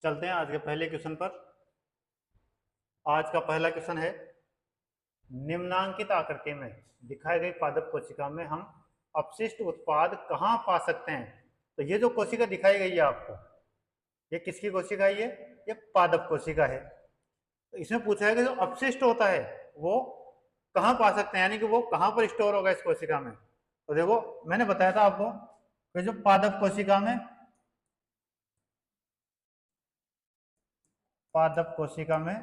चलते हैं आज के पहले क्वेश्चन पर। आज का पहला क्वेश्चन है, निम्नांकित आकृति में दिखाई गई पादप कोशिका में हम अपशिष्ट उत्पाद कहाँ पा सकते हैं। तो ये जो कोशिका दिखाई गई है आपको, ये किसकी कोशिका है? ये पादप कोशिका है। तो इसमें पूछा है कि जो अपशिष्ट होता है वो कहाँ पा सकते हैं, यानी कि वो कहाँ पर स्टोर होगा इस कोशिका में। तो देखो, मैंने बताया था आपको कि जो पादप कोशिका में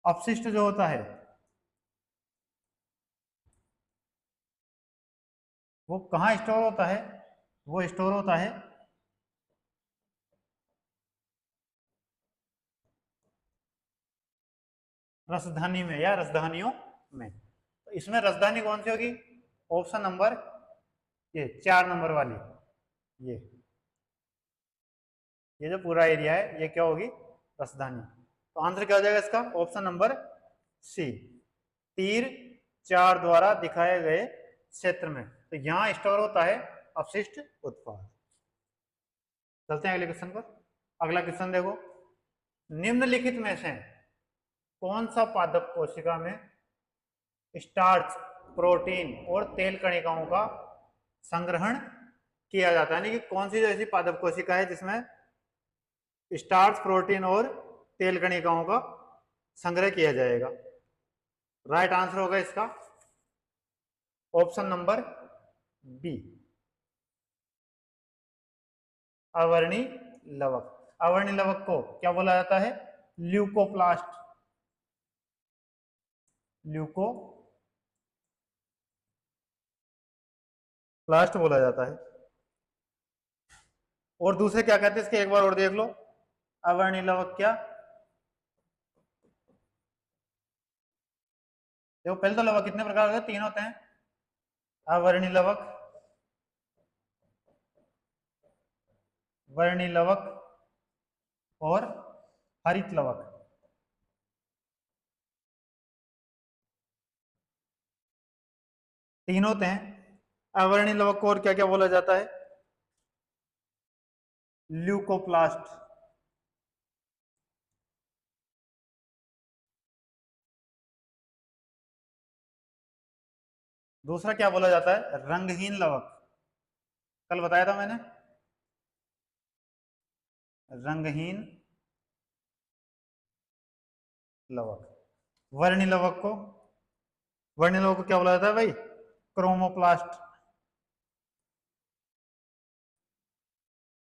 अपशिष्ट जो होता है वो कहाँ स्टोर होता है? वो स्टोर होता है रसधानी में या रसधानियों में। तो इसमें रसधानी कौन सी होगी? ऑप्शन नंबर ये 4 नंबर वाली। ये ये जो पूरा एरिया है ये क्या होगी? रसधानी। तो आंसर क्या हो जाएगा इसका? ऑप्शन नंबर सी, तीर 4 द्वारा दिखाए गए क्षेत्र में। तो यहां स्टोर होता है अपशिष्ट उत्पाद। चलते हैं अगले क्वेश्चन पर। अगला क्वेश्चन देखो, निम्नलिखित में से कौन सा पादप कोशिका में स्टार्च, प्रोटीन और तेल कणिकाओं का संग्रहण किया जाता है? यानी कि कौन सी ऐसी पादप कोशिका है जिसमें स्टार्च, प्रोटीन और तेल कणिकाओं का संग्रह किया जाएगा? राइट आंसर होगा इसका ऑप्शन नंबर बी, अवर्णी लवक। अवर्णी लवक को क्या बोला जाता है? ल्यूकोप्लास्ट। ल्यूकोप्लास्ट बोला जाता है। और दूसरे क्या कहते हैं इसके, एक बार और देख लो। अवर्णी लवक क्या? देखो, पहले तो लवक कितने प्रकार होते हैं? 3 होते हैं। अवर्णी लवक, वर्णी लवक और हरित लवक। तीन होते हैं। अवर्णी लवक को और क्या क्या बोला जाता है? ल्यूकोप्लास्ट। दूसरा क्या बोला जाता है? रंगहीन लवक। कल बताया था मैंने, रंगहीन लवक। वर्णी लवक को, वर्णी लवक को क्या बोला जाता है भाई? क्रोमोप्लास्ट।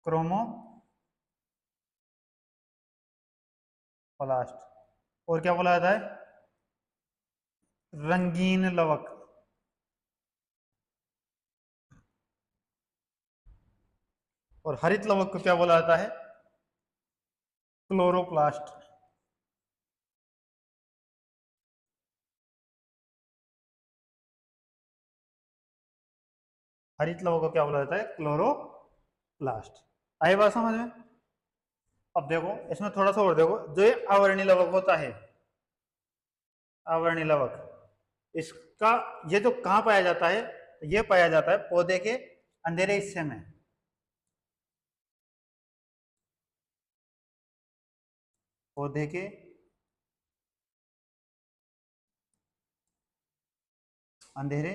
क्रोमोप्लास्ट। और क्या बोला जाता है? रंगीन लवक। और हरित लवक को क्या बोला जाता है? क्लोरोप्लास्ट। हरित लवक को क्या बोला जाता है? क्लोरोप्लास्ट। आई बात समझ में? अब देखो इसमें थोड़ा सा और देखो, जो ये अवर्णी लवक होता है, अवर्णी लवक, इसका ये जो कहाँ पाया जाता है? ये पाया जाता है पौधे के अंधेरे हिस्से में। पौधे के अंधेरे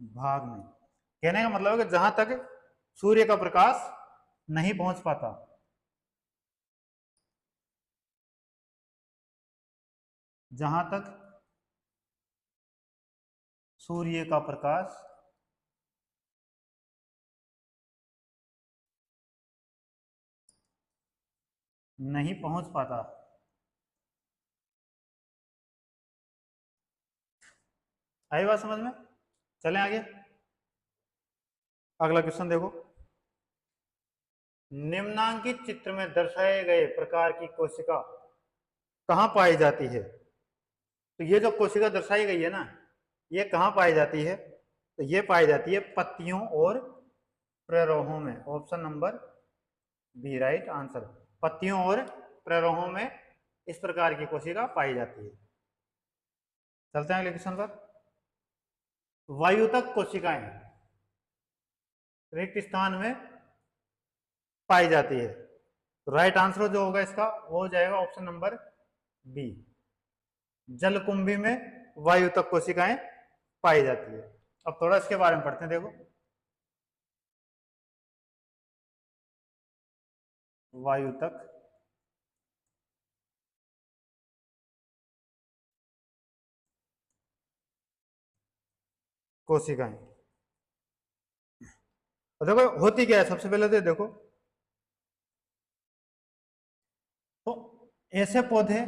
भाग में। कहने का मतलब है कि जहां तक सूर्य का प्रकाश नहीं पहुंच पाता, जहां तक सूर्य का प्रकाश नहीं पहुंच पाता। आई बात समझ में? चलें आगे। अगला क्वेश्चन देखो, निम्नांकित चित्र में दर्शाए गए प्रकार की कोशिका कहां पाई जाती है? तो ये जो कोशिका दर्शाई गई है ना, ये कहां पाई जाती है? तो ये पाई जाती है पत्तियों और प्ररोहों में। Option number B right answer. पत्तियों और प्ररोहों में इस प्रकार की कोशिका पाई जाती है। चलते हैं अगले क्वेश्चन पर। वायुतक कोशिकाएं रिक्त स्थान में पाई जाती है। तो राइट आंसर जो होगा इसका वो हो जाएगा ऑप्शन नंबर बी, जलकुंभी में वायुतक कोशिकाएं पाई जाती है। अब थोड़ा इसके बारे में पढ़ते हैं, देखो वायुतक कोशिकाएं। और देखो होती क्या है, सबसे पहले तो देखो, तो ऐसे पौधे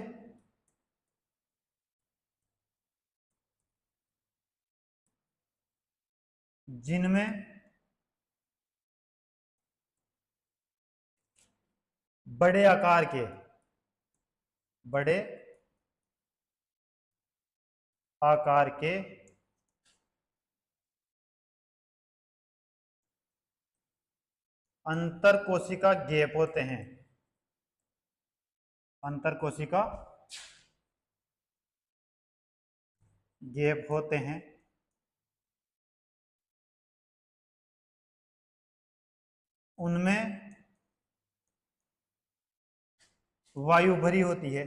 जिनमें बड़े आकार के अंतर कोशिका गैप होते हैं, अंतर कोशिका गैप होते हैं, उनमें वायु भरी होती है,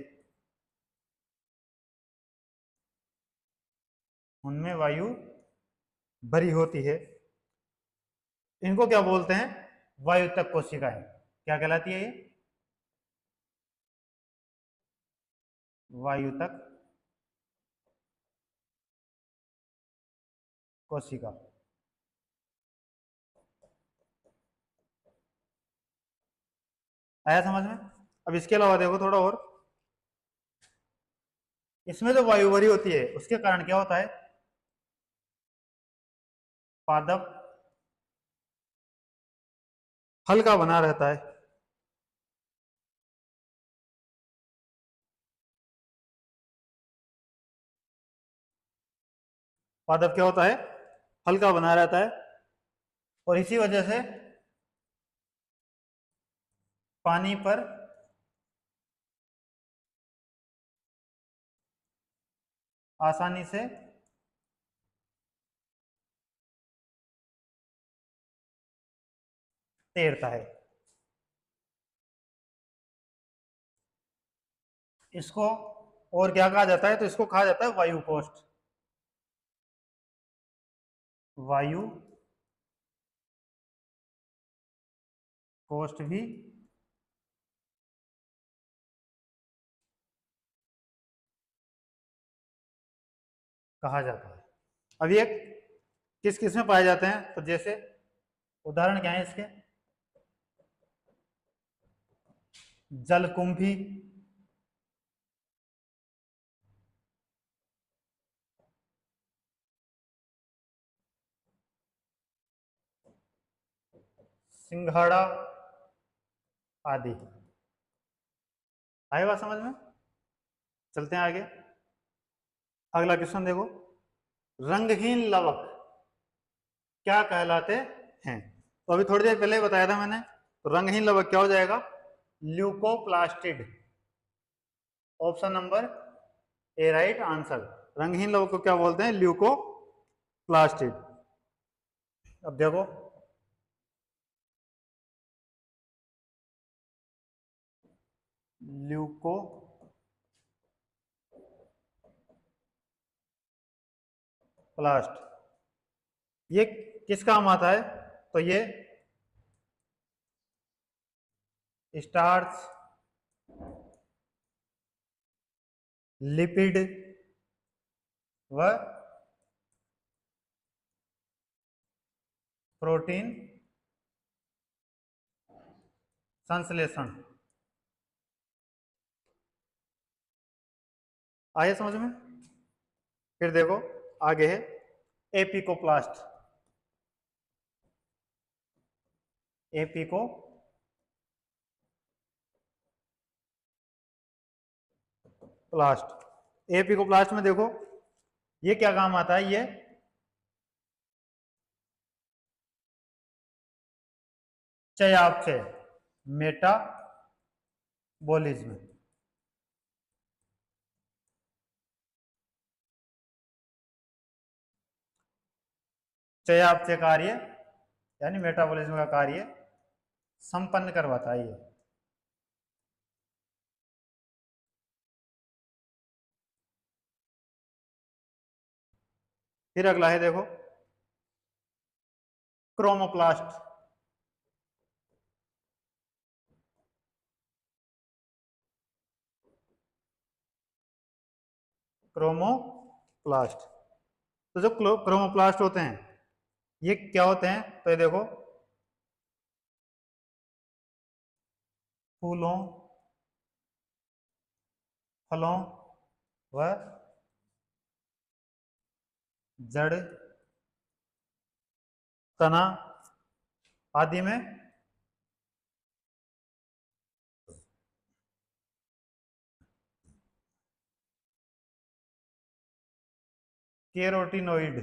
उनमें वायु भरी होती है। इनको क्या बोलते हैं, वायुतक कोशिकाएं। क्या कहलाती है ये, वायुतक कोशिका। आया समझ में। अब इसके अलावा देखो थोड़ा और, इसमें जो वायु भरी होती है उसके कारण क्या होता है, पादप हल्का बना रहता है, पादप क्या होता है, हल्का बना रहता है, और इसी वजह से पानी पर आसानी से तैरता है। इसको और क्या कहा जाता है, तो इसको कहा जाता है वायु कोष्ठ, वायु कोष्ठ भी कहा जाता है। अब ये किस किस में पाए जाते हैं, तो जैसे उदाहरण क्या है इसके, जलकुंभी, सिंघाड़ा आदि। आएगा समझ में। चलते हैं आगे, अगला क्वेश्चन देखो, रंगहीन लवक क्या कहलाते हैं। तो अभी थोड़ी देर पहले बताया था मैंने, तो रंगहीन लवक क्या हो जाएगा, leucoplastid, option number A right answer. रंगहीन लवक को क्या बोलते हैं, ल्यूकोप्लास्टिड। अब देखो ल्यूको प्लास्ट, ये किस काम आता है, तो ये स्टार्च, लिपिड व प्रोटीन संश्लेषण। आइए समझ में। फिर देखो आगे है एपिकोप्लास्ट, एपिको प्लास्ट, एपिकोप्लास्ट में देखो ये क्या काम आता है, ये चयापचय, मेटाबॉलिज्म, चयापचय कार्य यानी मेटाबॉलिज्म का कार्य संपन्न करवाता है ये। फिर अगला है देखो क्रोमोप्लास्ट। क्रोमोप्लास्ट, तो जो क्रोमोप्लास्ट होते हैं ये क्या होते हैं, तो ये देखो फूलों, फलों व जड़, तना आदि में कैरोटीनोइड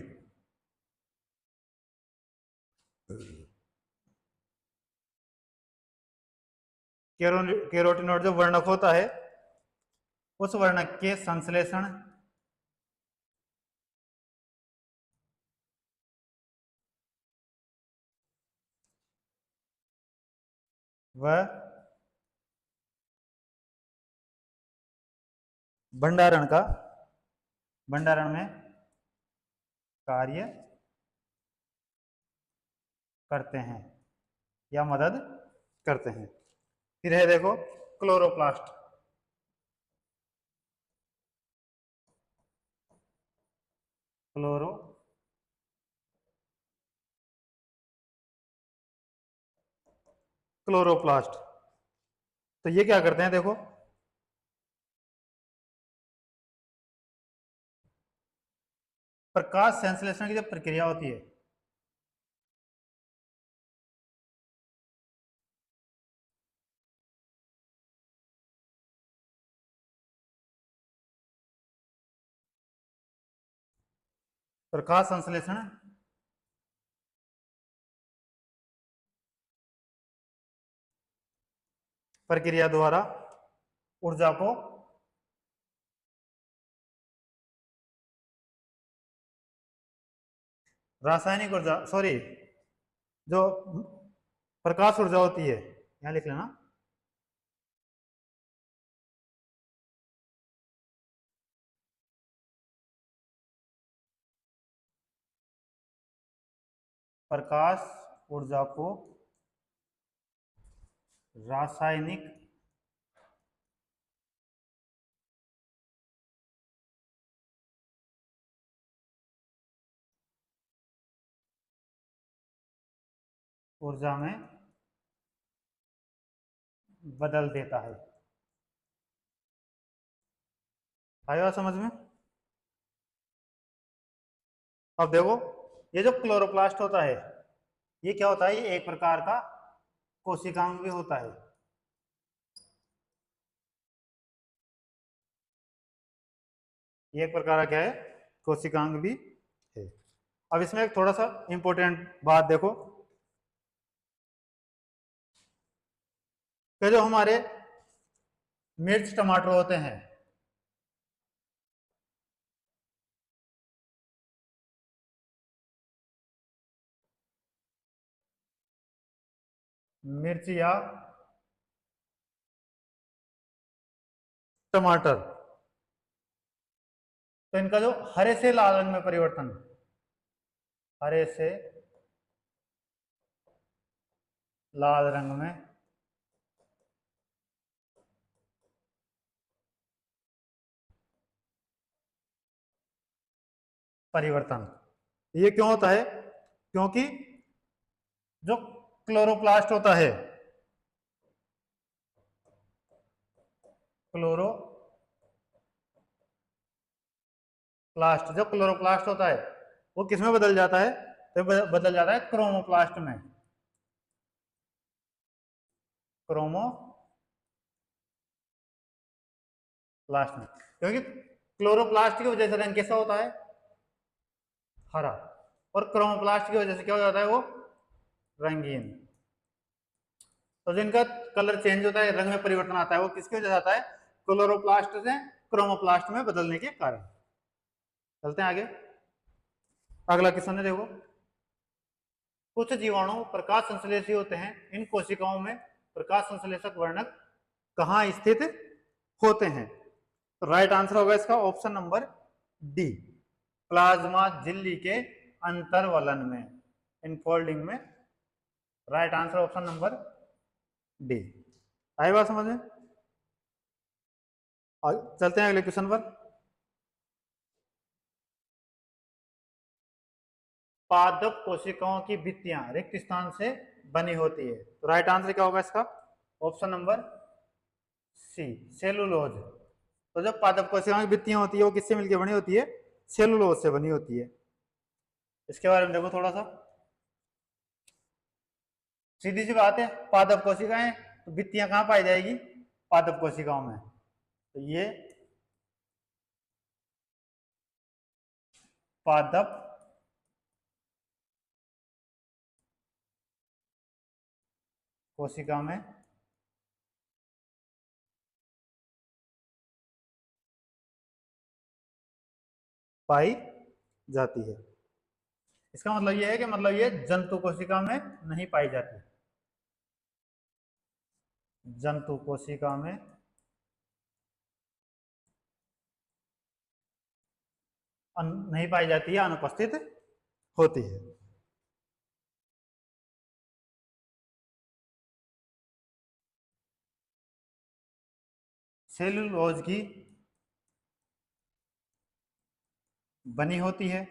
कैरोटीनोइड जो वर्णक होता है उस वर्णक के संश्लेषण व भंडारण में कार्य करते हैं या मदद करते हैं। फिर है देखो क्लोरोप्लास्ट। क्लोरोप्लास्ट, तो ये क्या करते हैं देखो, प्रकाश संश्लेषण की जो प्रक्रिया होती है प्रकाश संश्लेषण प्रक्रिया द्वारा ऊर्जा को रासायनिक ऊर्जा, सॉरी, जो प्रकाश ऊर्जा होती है यहां लिख लेना, प्रकाश ऊर्जा को रासायनिक ऊर्जा में बदल देता है। आया समझ में? अब देखो ये जो क्लोरोप्लास्ट होता है ये क्या होता है, ये एक प्रकार का कोशिकांग भी होता है। ये एक प्रकार का क्या है, कोशिकांग भी है। अब इसमें एक थोड़ा सा इंपॉर्टेंट बात देखो कि जो हमारे मिर्च टमाटर होते हैं मिर्च या टमाटर, तो इनका जो हरे से लाल रंग में परिवर्तन, हरे से लाल रंग में परिवर्तन, ये क्यों होता है, क्योंकि जो क्लोरोप्लास्ट होता है, जो क्लोरोप्लास्ट होता है वो किसमें बदल जाता है, तो बदल जाता है क्रोमोप्लास्ट में। क्रोमोप्लास्ट में, क्योंकि क्लोरोप्लास्ट की वजह से रंग कैसा होता है, हरा, और क्रोमोप्लास्ट की वजह से क्या हो जाता है, वो रंगीन। तो जिनका कलर चेंज होता है, रंग में परिवर्तन आता है, वो किसकी वजह से आता है, क्लोरोप्लास्ट से क्रोमोप्लास्ट में बदलने के कारण। चलते हैं आगे, अगला क्वेश्चन है देखो, कुछ जीवाणु प्रकाश संश्लेषी होते हैं। इन कोशिकाओं में प्रकाश संश्लेषक वर्णक कहाँ स्थित होते हैं? तो राइट आंसर होगा इसका ऑप्शन नंबर डी, प्लाज्मा झिल्ली के अंतर्वलन में, इनफोल्डिंग में। Right answer option number D. आई बात समझ में? चलते हैं अगले क्वेश्चन पर। पादप कोशिकाओं की भित्तियां रिक्त स्थान से बनी होती है। तो राइट आंसर क्या होगा इसका? Option number C, cellulose. तो जब पादप कोशिकाओं की भित्तियां होती है वो किससे मिलकर बनी होती है? सेलुलोज से बनी होती है। इसके बारे में देखो थोड़ा सा, सीधी सी बात है, पादप कोशिकाएं, तो भित्तियां कहां पाई जाएगी? पादप कोशिकाओं में। तो ये पादप कोशिका में पाई जाती है। इसका मतलब यह है कि मतलब ये जंतु कोशिका में नहीं पाई जाती। जंतु कोशिका में नहीं पाई जाती है, अनुपस्थित होती है। सेलुलोज की बनी होती है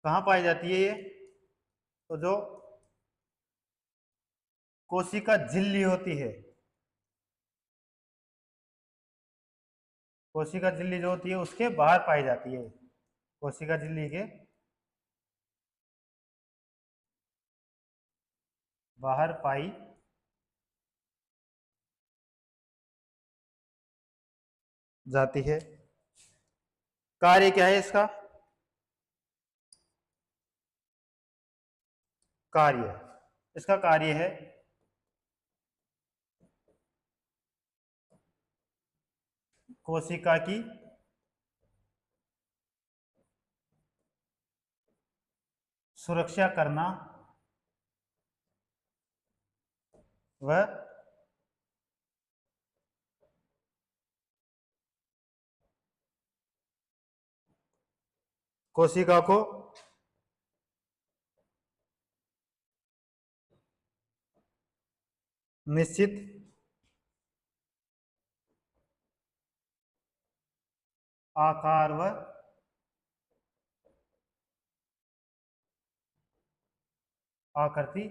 कहाँ पाई जाती है ये? तो जो कोशिका झिल्ली होती है, कोशिका झिल्ली जो होती है उसके बाहर पाई जाती है। कोशिका झिल्ली के बाहर पाई जाती है। कार्य क्या है इसका? कार्य, इसका कार्य है कोशिका की सुरक्षा करना व कोशिका को निश्चित आकार व आकृति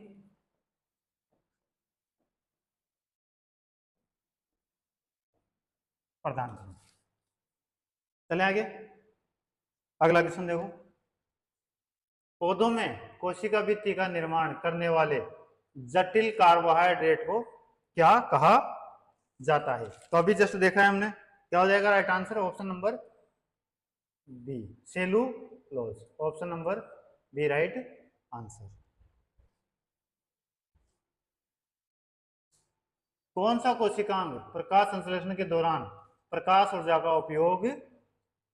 प्रदान करना। चले आगे, अगला क्वेश्चन देखो। पौधों में कोशिका भित्ति का निर्माण करने वाले जटिल कार्बोहाइड्रेट को क्या कहा जाता है? तो अभी जस्ट देखा है हमने, क्या हो जाएगा right answer? Option number B, cellulose. Option number B right answer. कौन सा कोशिकांग प्रकाश संश्लेषण के दौरान प्रकाश ऊर्जा का उपयोग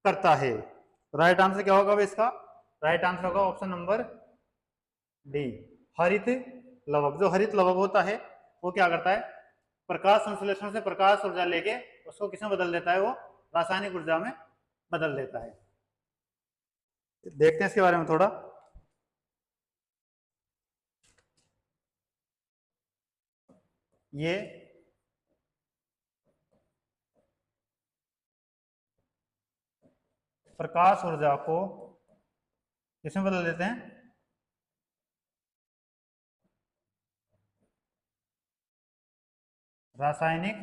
करता है? राइट आंसर क्या होगा इसका? राइट आंसर होगा ऑप्शन नंबर डी, हरित लवक। जो हरित लवक होता है वो क्या करता है? प्रकाश संश्लेषण से प्रकाश ऊर्जा लेके उसको किसमें बदल देता है? वो रासायनिक ऊर्जा में बदल देता है। देखते हैं इसके बारे में थोड़ा। ये प्रकाश ऊर्जा को किसमें बदल देते हैं? रासायनिक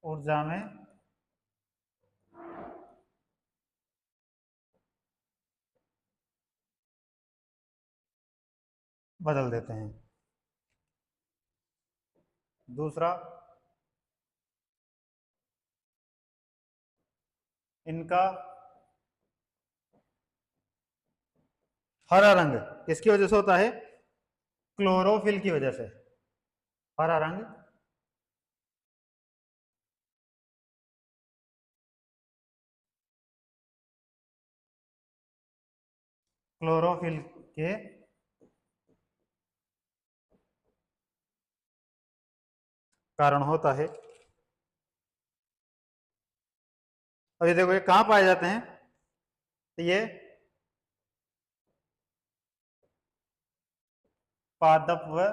ऊर्जा में बदल देते हैं। दूसरा, इनका हरा रंग किसकी वजह से होता है? क्लोरोफिल की वजह से। हरा रंग क्लोरोफिल के कारण होता है। अभी देखो ये कहाँ पाए जाते हैं, तो ये पादप व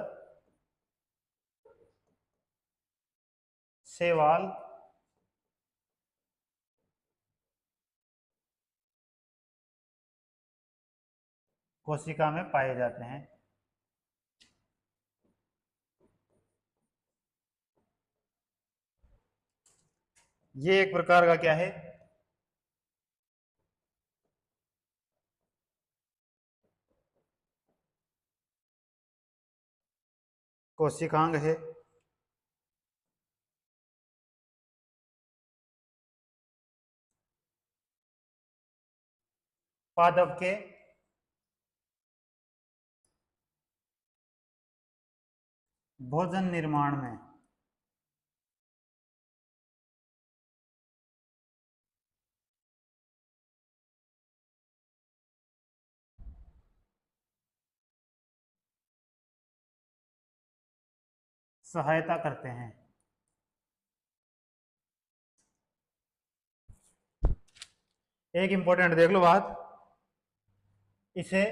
शैवाल कोशिका में पाए जाते हैं। ये एक प्रकार का क्या है, कोशिकांग है। पादप के भोजन निर्माण में सहायता करते हैं। एक इंपॉर्टेंट देख लो बात, इसे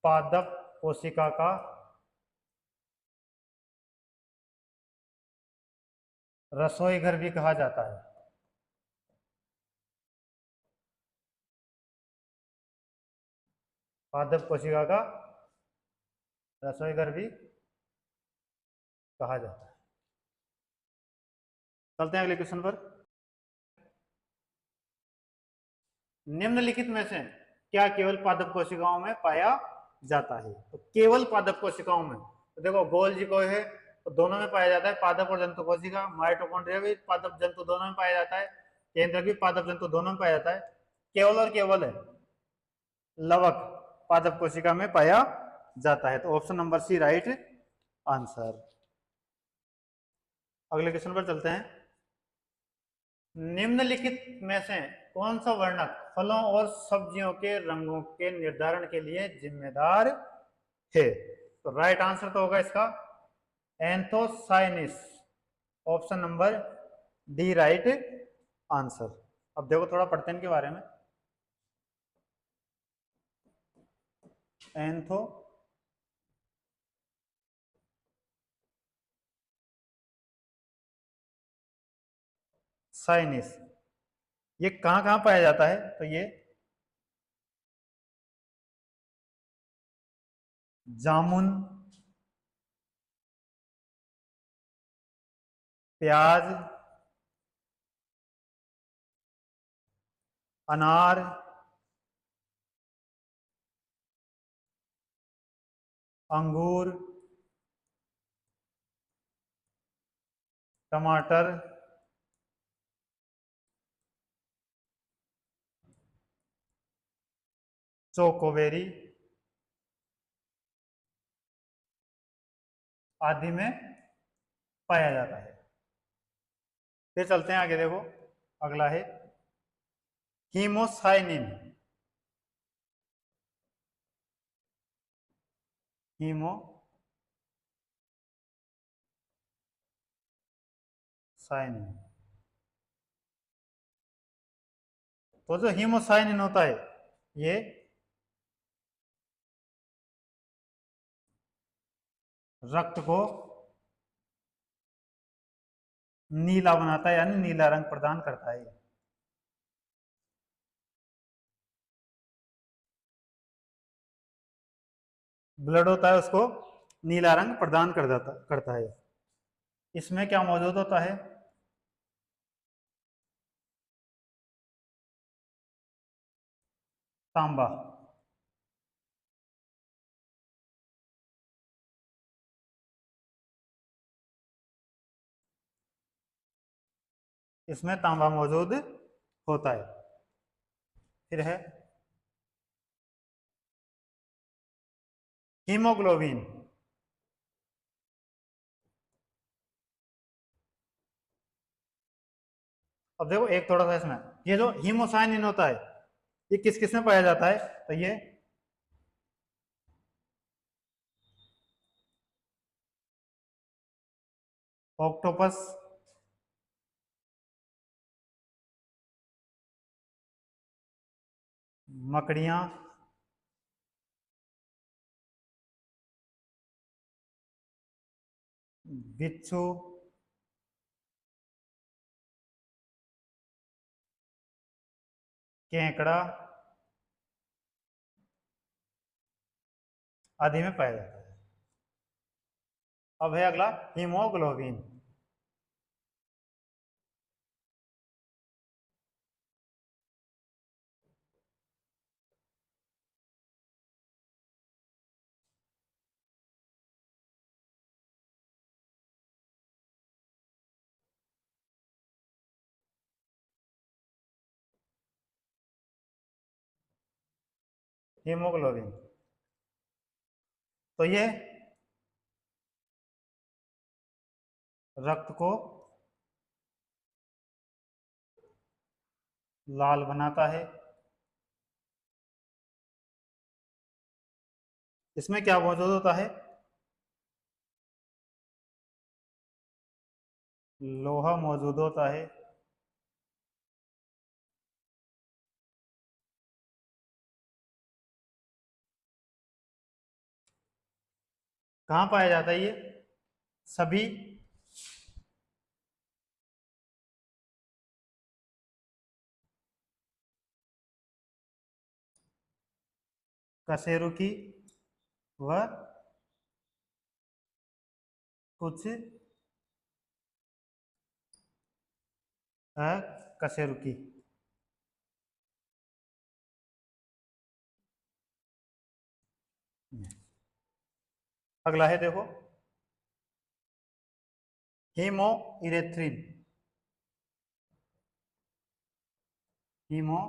पादप कोशिका का रसोई घर भी कहा जाता है। पादप कोशिका का रसोई घर भी कहा जाता है। चलते हैं अगले क्वेश्चन पर। निम्नलिखित में से क्या केवल पादप कोशिकाओं में पाया जाता है? तो केवल पादप कोशिकाओं में, तो देखो गोल्जी को है तो दोनों में पाया जाता है, पादप और जंतु कोशिका। माइटोकॉन्ड्रिया भी पादप जंतु दोनों में पाया जाता है, केंद्रक भी पादप जंतु दोनों में पाया जाता है। केवल और केवल है लवक पादप कोशिका में पाया जाता है। तो option number C right answer. अगले क्वेश्चन पर चलते हैं। निम्नलिखित में से कौन सा वर्णक फलों और सब्जियों के रंगों के निर्धारण के लिए जिम्मेदार है? तो राइट आंसर तो होगा इसका anthocyanins, option number D right answer. अब देखो थोड़ा पढ़ते हैं इनके बारे में। एंथो साइनिस ये कहां कहां पाया जाता है? तो ये जामुन, प्याज, अनार, अंगूर, टमाटर, चोकोबेरी आदि में पाया जाता है। फिर चलते हैं आगे, देखो अगला है हीमोसाइनिन। हीमोसाइनिन, तो जो हीमोसाइनिन होता है ये रक्त को नीला बनाता है, यानी नीला रंग प्रदान करता है। ब्लड होता है उसको नीला रंग प्रदान करता है। इसमें क्या मौजूद होता है? तांबा। इसमें तांबा मौजूद होता है। फिर है हीमोग्लोबिन। अब देखो एक थोड़ा सा इसमें, ये जो हीमोसाइनिन होता है ये किस किस में पाया जाता है, तो ये ऑक्टोपस, मकड़ियां, बिच्छू, केकड़ा आदि में पाया जाता है। अब है अगला हीमोग्लोबिन। हीमोग्लोबिन तो ये रक्त को लाल बनाता है। इसमें क्या मौजूद होता है, लोहा मौजूद होता है। कहाँ पाया जाता है ये, सभी कशेरुकी व कुछ अकशेरुकी। अगला है देखो हीमो इरेथ्रिन। हीमो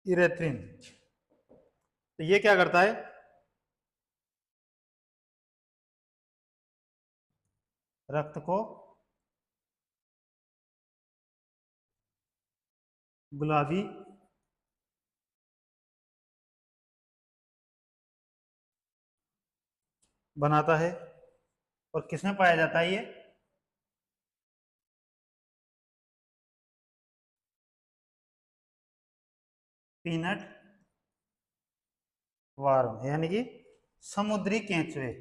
इरेथ्रिन तो ये क्या करता है, रक्त को गुलाबी बनाता है। और किसमें पाया जाता है ये, पीनट वार्म यानी कि समुद्री केंचुए।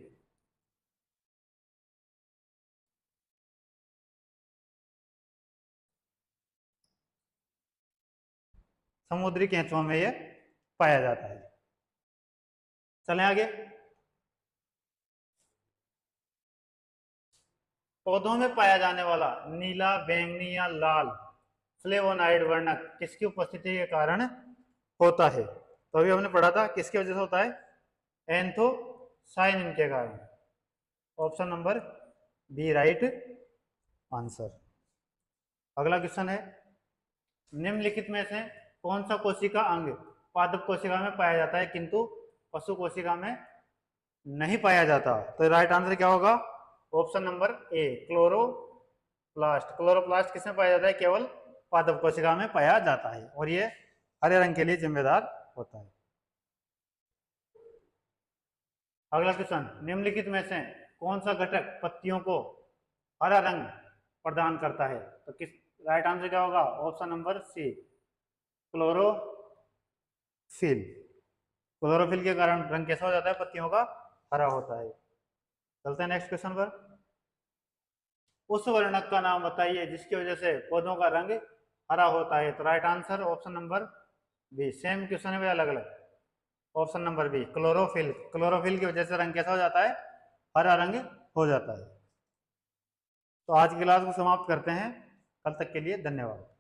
समुद्री केंचुओं में ये पाया जाता है। चलें आगे। पौधों में पाया जाने वाला नीला, बैंगनी या लाल फ्लेवोनाइड वर्णक किसकी उपस्थिति के कारण होता है, तो अभी हमने पढ़ा था किसकी वजह से होता है, एंथोसाइनिन के कारण। Option number B right answer. अगला क्वेश्चन है निम्नलिखित में से कौन सा कोशिका अंग पादप कोशिका में पाया जाता है किंतु पशु कोशिका में नहीं पाया जाता, तो राइट आंसर क्या होगा, ऑप्शन नंबर ए क्लोरोप्लास्ट। क्लोरोप्लास्ट किसमें पाया जाता है, केवल पादप कोशिका में पाया जाता है और ये हरे रंग के लिए जिम्मेदार होता है। अगला क्वेश्चन निम्नलिखित में से कौन सा घटक पत्तियों को हरा रंग प्रदान करता है, तो किस राइट आंसर क्या होगा, option number C chlorophyll. Chlorophyll के कारण रंग कैसा हो जाता है, पत्तियों का हरा होता है। चलते हैं नेक्स्ट क्वेश्चन पर। उस वर्णक का नाम बताइए जिसकी वजह से पौधों का रंग हरा होता है, तो right answer option number B. Same question है अलग अलग। Option number B chlorophyll. Chlorophyll की वजह से रंग कैसा हो जाता है, हरा रंग हो जाता है। तो आज की क्लास को समाप्त करते हैं, कल तक के लिए धन्यवाद।